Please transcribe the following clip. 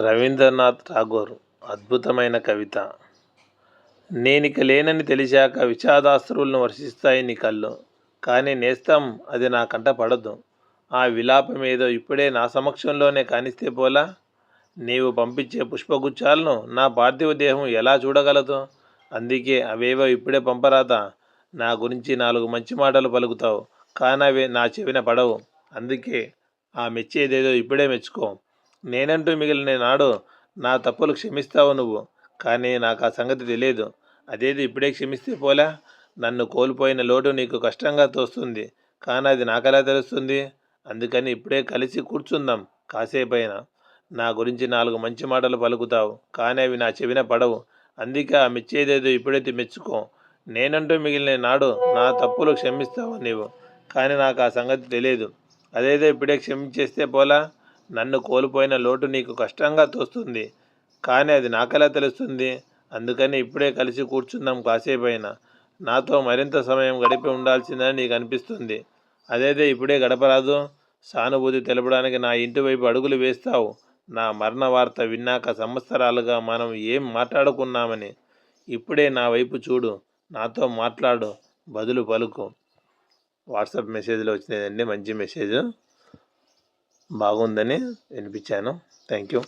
రవీంద్రనాథ్ ఠాగూర్ అద్భుతమైన కవిత. నేనిక లేనని తెలిసాక విషాదాశ్రువులను వర్షిస్తాయి నీ కళ్ళు. కానీ నేస్తం అది నా కంట పడదు. ఆ విలాపమేదో ఇప్పుడే నా సమక్షంలోనే కానిస్తే పోలా? నీవు పంపించే పుష్పగుచ్చాలను నా పార్థివ దేహం ఎలా చూడగలదు? అందుకే అవేవో ఇప్పుడే పంపరాదా? నా గురించి 4 మంచి మాటలు పలుకుతావు, కానవి నా చెవిన పడవు. అందుకే ఆ మెచ్చేదేదో ఇప్పుడే మెచ్చుకో. నేనంటూ మిగిలిన నాడు నా తప్పులు క్షమిస్తావు నువ్వు. కానీ నాకు ఆ సంగతి తెలియదు. అదేది ఇప్పుడే క్షమిస్తే పోలా? నన్ను కోల్పోయిన లోటు నీకు కష్టంగా తోస్తుంది, కానీ అది నాకెలా తెలుస్తుంది? అందుకని ఇప్పుడే కలిసి కూర్చుందాం కాసేపైనా. నా గురించి 4 మంచి మాటలు పలుకుతావు, కానీ అవి నా చెవిన పడవు. అందుకే ఆ మెచ్చేదేదో ఇప్పుడైతే మెచ్చుకో. నేనంటూ మిగిలిన నాడు నా తప్పులు క్షమిస్తావు నీవు, కానీ నాకు ఆ సంగతి తెలియదు. అదేదో ఇప్పుడే క్షమించేస్తే పోలా? నన్ను కోల్పోయిన లోటు నీకు కష్టంగా తోస్తుంది, కానీ అది నాకెలా తెలుస్తుంది? అందుకని ఇప్పుడే కలిసి కూర్చుందాం కాసేపైనా. నాతో మరింత సమయం గడిపి ఉండాల్సిందని నీకు అనిపిస్తుంది. అదేదో ఇప్పుడే గడపరాదు? సానుభూతి తెలపడానికి నా ఇంటి వైపు అడుగులు వేస్తావు. నా మరణ వార్త విన్నాక సంవత్సరాలుగా మనం ఏం మాట్లాడుకున్నామని. ఇప్పుడే నా వైపు చూడు, నాతో మాట్లాడు, బదులు పలుకు. వాట్సాప్ మెసేజ్లో వచ్చినదండి, మంచి మెసేజ్, బాగుందని వినిపించాను. Thank you.